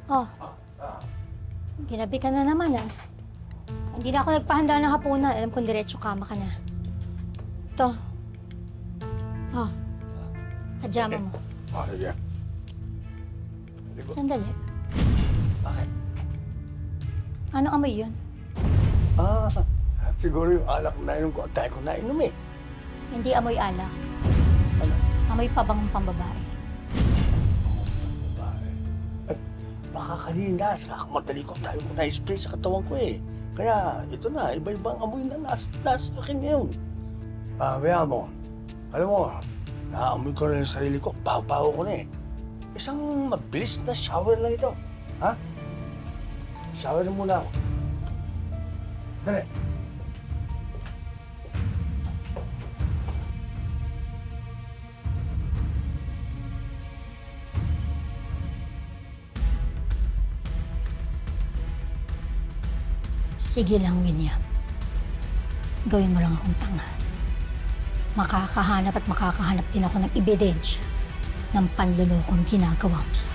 Oh, ginabi ka na naman ah. Hindi na ako nagpahanda ng hapunan. Alam kong diretso kama ka na. Ito. Oh, pajama mo. Sige. Sandali. Bakit? Anong amoy yun? Siguro yung alak na nainom ko at tayo ko nainom eh. Hindi amoy alak. Ano? Amoy pabangong pambabae. At baka kanina, sa kakamadali ko tayo ko na-spray sa katawan ko eh. Kaya ito na, iba-ibang amoy na nasa akin ngayon. Bayaan mo. Alam mo, naamoy ko na yung sarili ko, baho-baho ko na eh. Isang mabilis na shower lang ito. Ha? Shower na muna ako. Dali. Sige lang, William. Gawin mo lang akong tanga. Makakahanap at makakahanap din ako ng ebidensya ng panlulokong ginagawa mo sa